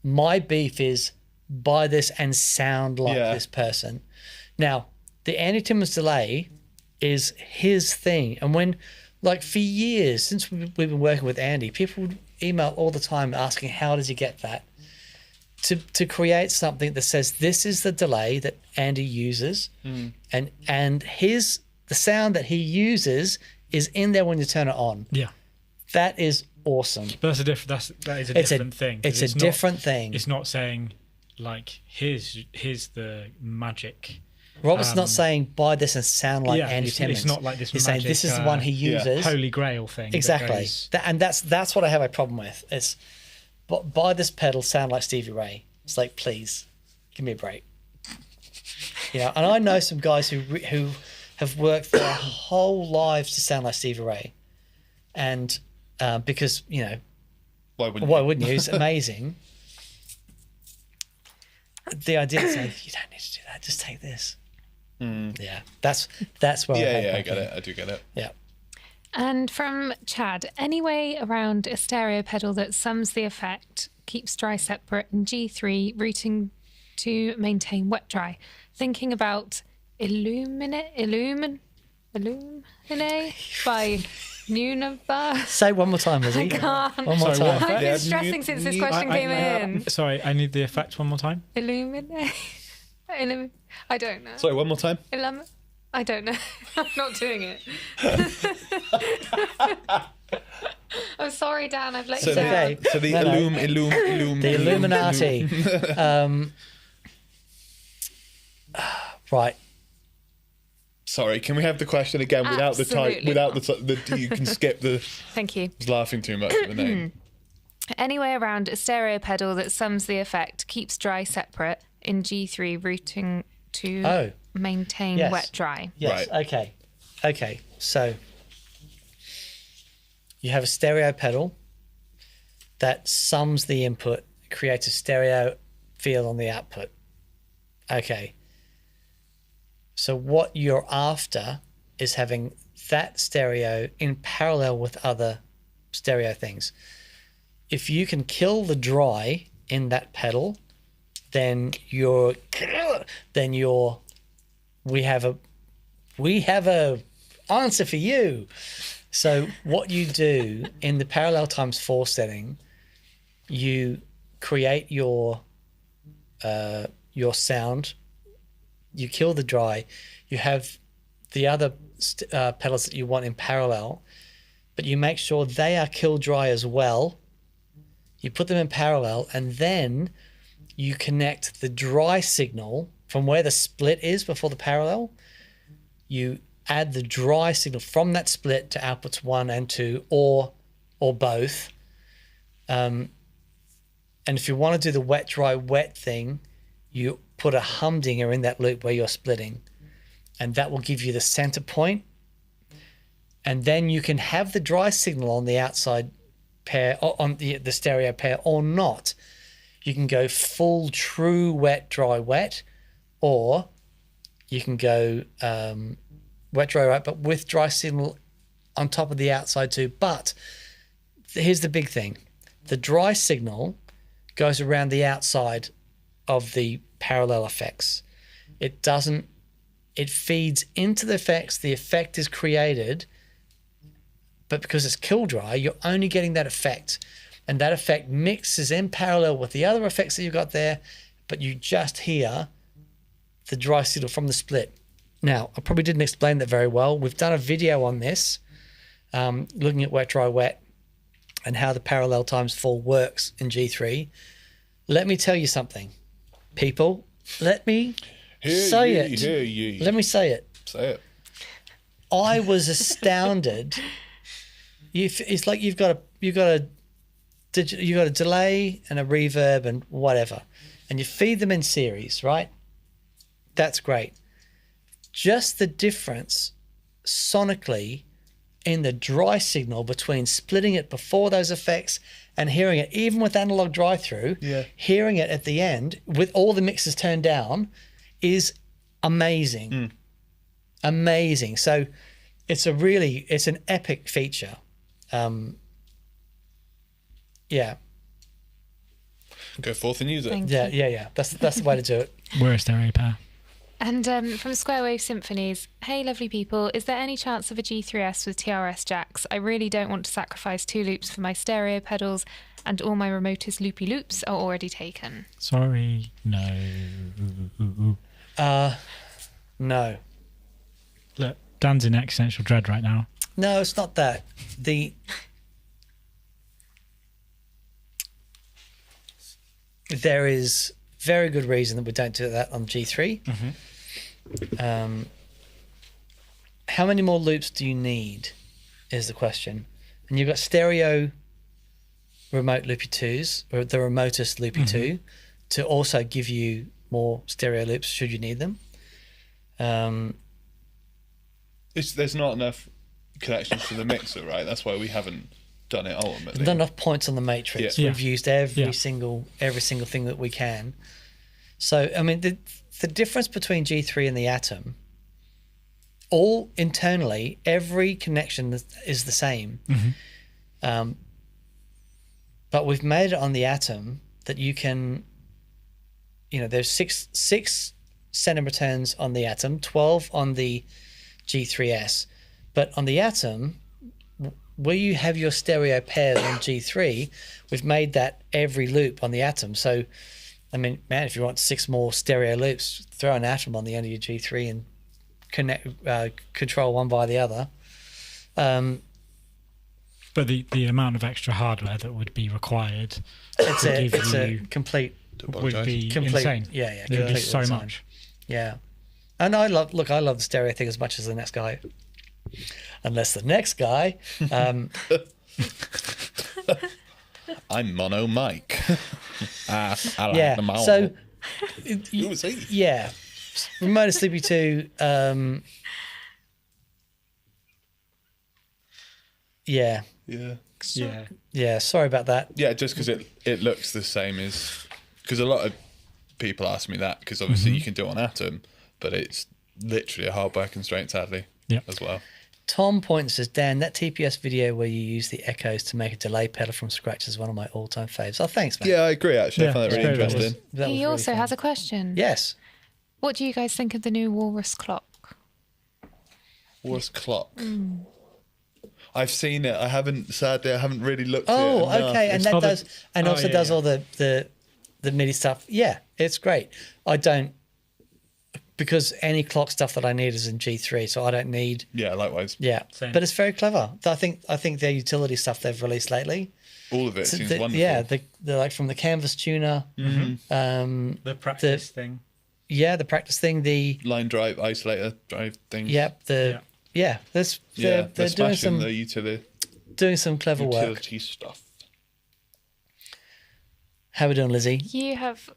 My beef is buy this and sound like Yeah. this person. Now, the Andy Timmons delay is his thing. And when, like, for years since we've been working with Andy, people would email all the time asking, how does he get that? To create something that says this is the delay that Andy uses, and the sound that he uses is in there when you turn it on. Yeah. That is awesome. But that is a different thing. It's a different thing. It's not saying like here's the magic. Robert's not saying buy this and sound like Andy Timmons. It's not like this. He's magic, saying this is the one he uses. Holy Grail thing. Exactly. And that's what I have a problem with. It's buy this pedal, sound like Stevie Ray. It's like, please, give me a break. You know, and I know some guys who have worked their whole lives to sound like Stevie Ray, and because you know, why wouldn't you? It's amazing. The idea is saying you don't need to do that. Just take this. Yeah, that's where I get it. I do get it. Yeah. And from Chad, any way around a stereo pedal that sums the effect, keeps dry separate, and G3 routing to maintain wet dry. Thinking about Illuminate by Nunavar. Say one more time, Lizzie. I can't. One more time. I've been stressing since this question came in. Sorry, I need the effect one more time. Illuminate. I don't know. Sorry, one more time. I don't know. I'm not doing it. I'm sorry, Dan. I've let you down. Okay. So the the Illuminati. Right. Sorry, can we have the question again without the type? Without the you can skip the. Thank you. I was laughing too much at the name. Any way around a stereo pedal that sums the effect, keeps dry separate in G3 routing to maintain wet dry. Yes. Right. Okay. So you have a stereo pedal that sums the input, creates a stereo feel on the output. Okay. So what you're after is having that stereo in parallel with other stereo things. If you can kill the dry in that pedal, then we have a answer for you. So what you do in the parallel times 4 setting, you create your sound, you kill the dry, you have the other pedals that you want in parallel, but you make sure they are kill dry as well. You put them in parallel, and then you connect the dry signal from where the split is before the parallel. You add the dry signal from that split to outputs 1 and 2, or both. And if you want to do the wet, dry, wet thing, you put a humdinger in that loop where you're splitting, and that will give you the center point. And then you can have the dry signal on the outside pair, or on the stereo pair, or not. You can go full true wet, dry, wet, or you can go wet, dry, wet, but with dry signal on top of the outside too. But here's the big thing. The dry signal goes around the outside of the parallel effects. It feeds into the effects. The effect is created, but because it's kill dry, you're only getting that effect. And that effect mixes in parallel with the other effects that you've got there, but you just hear the dry signal from the split. Now, I probably didn't explain that very well. We've done a video on this, looking at wet, dry, wet, and how the parallel times 4 works in G3. Let me tell you something, people. Let me say it. Let me say it. Say it. I was astounded. It's like you've got a delay and a reverb and whatever, and you feed them in series, right? That's great. Just the difference sonically in the dry signal between splitting it before those effects and hearing it, even with analog drive-through, hearing it at the end with all the mixes turned down is amazing. Amazing. So it's an epic feature. Yeah. Go forth and use it. Yeah. That's the way to do it. We're a stereo pair. And from Square Wave Symphonies, hey lovely people, is there any chance of a G3S with TRS jacks? I really don't want to sacrifice 2 loops for my stereo pedals, and all my remotest loopy loops are already taken. Sorry, no. No. Look, Dan's in existential dread right now. No, it's not that. There is very good reason that we don't do that on G3. How many more loops do you need is the question. And you've got stereo remote loopy 2s, or the remotest loopy 2, to also give you more stereo loops should you need them. There's not enough connections to the mixer, right? That's why we haven't done it ultimately. Not enough points on the matrix. Yeah. We've used every single thing that we can. So I mean, the difference between G3 and the Atom, all internally, every connection is the same. But we've made it on the Atom that you can, there's six center returns on the Atom, 12 on the G3S. But on the Atom, where you have your stereo pairs on G3, we've made that every loop on the Atom. So, I mean, man, if you want 6 more stereo loops, throw an Atom on the end of your G3 and control one by the other. But the amount of extra hardware that would be required It's a complete would be insane. Yeah, It would be completely so insane. much. Yeah. And I love the stereo thing as much as the next guy. Unless the next guy... I'm mono mic. I like the mono. So... Who was he? Yeah. Remote Sleepy 2... yeah. Yeah, sorry about that. Yeah, just because it looks the same as... Because a lot of people ask me that, because obviously you can do it on Atom, but it's literally a hardware constraint, sadly, as well. Tom Point says, Dan, that TPS video where you use the echoes to make a delay pedal from scratch is one of my all-time faves. Oh, thanks, man. Yeah, I agree, actually. I Yeah, find that really it's very interesting. That was He really also fun. has a question. Yes. What do you guys think of the new Walrus clock? Walrus clock. I've seen it. I haven't really looked at it Oh, enough. okay. And It's that not does, and also does all the MIDI stuff. Yeah, it's great. I don't, because any clock stuff that I need is in G3, so I don't need. Yeah, likewise. Yeah, Same. but it's very clever. I think their utility stuff they've released lately. All of it seems wonderful. Yeah, the like from the Canvas tuner. The practice thing. Yeah, the practice thing. The Line drive, isolator drive thing. yep. They're they're doing some the utility clever work. stuff. How we doing, Lizzie? You have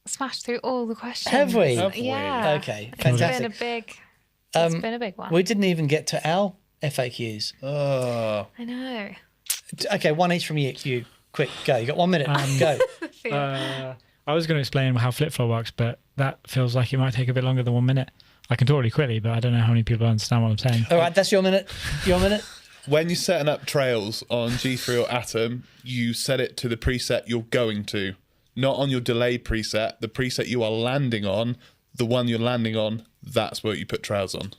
smashed through all the questions. Have we? Yeah. Okay, It's been fantastic. a big one. We didn't even get to our FAQs. Oh, I know. Okay, one each from you. Quick, go. You got 1 minute. Go. I was going to explain how flip-flop works, but that feels like it might take a bit longer than 1 minute. I can talk really quickly, but I don't know how many people understand what I'm saying. All right, that's your minute. Your minute. when you're setting up trails on G3 or Atom, you set it to the preset you're going to, not on your delay preset. The preset you are landing on, the one you're landing on, that's what you put trails on.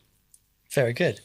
Very good.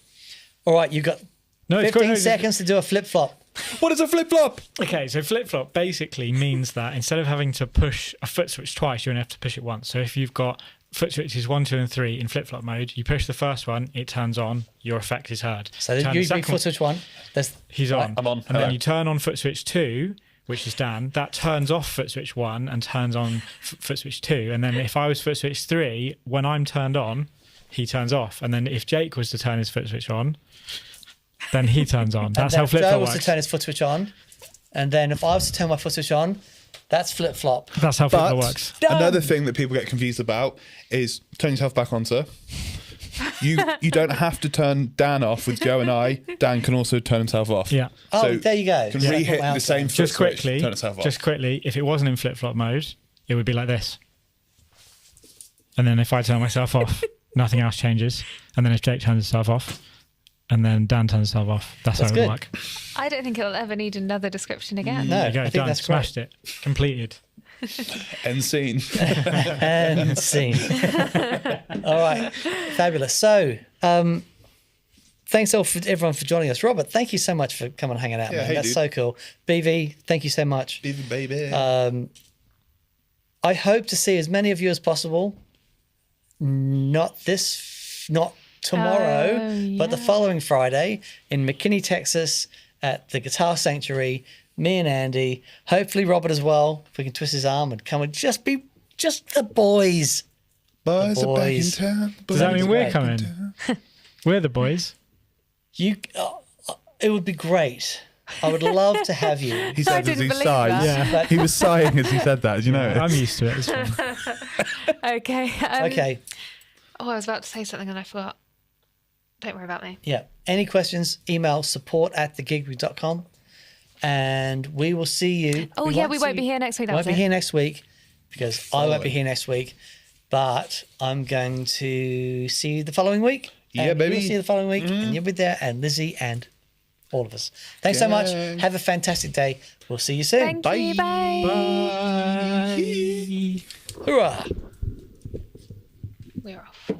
All right, you've got No, it's 15 quite- seconds to do a flip flop. What is a flip flop? Okay, so flip flop basically means that instead of having to push a foot switch twice, you only have to push it once. So if you've got foot switches 1, 2, and 3 in flip flop mode, you push the first one, it turns on, your effect is heard. So Turn you the second foot switch one. That's He's on. I'm on. And Hello. then you turn on foot switch 2, which is Dan. That turns off foot switch 1 and turns on foot switch 2. And then if I was foot switch 3, when I'm turned on, he turns off. And then if Jake was to turn his foot switch on, then he turns on. That's how flip Joe flop was works. to turn his foot switch on, and then if I was to turn my foot switch on, that's flip flop. That's how flip But flop works. another thing that people get confused about is turn yourself back on, sir. You don't have to turn Dan off with Joe and I. Dan can also turn himself off. Yeah. Oh, So there you go. Can Yeah. re-hit Wow. the same foot Just switch, quickly, turn itself off. just quickly, if it wasn't in flip flop mode, it would be like this. And then if I turn myself off, nothing else changes. And then if Jake turns himself off, and then Dan turns himself off, that's how That's it would good. work. I don't think it'll ever need another description again. No, There you go, I think done, that's great. smashed it, completed. End scene. And scene. All right, fabulous. So, thanks all for everyone for joining us. Robert, thank you so much for coming and hanging out, man. Hey, That's dude. so cool. BV, thank you so much. Be the baby. I hope to see as many of you as possible. Not tomorrow, but the following Friday in McKinney, Texas, at the Guitar Sanctuary. Me and Andy, hopefully Robert as well, if we can twist his arm and come and just be just the boys. Boys are back in boys. town. Does that mean we're Right. coming? We're the boys. It would be great. I would love to have you. He said as didn't he believe sighed. that. Yeah. He was sighing as he said that. Did you know? I'm used to it. It's fine. Okay. Okay. Oh, I was about to say something and I forgot. Don't worry about me. Yeah. Any questions? Email support@thegigrig.com, and we will see you. Oh, we won't be here next week. That Won't was be it. here next week because I won't be here next week, but I'm going to see you the following week. Yeah, and baby. You'll see you the following week, and you'll be there, and Lizzie and all of us. Thanks so much. Gang. Have a fantastic day. We'll see you soon. Thank you. Bye. Bye. Hoorah! We're off.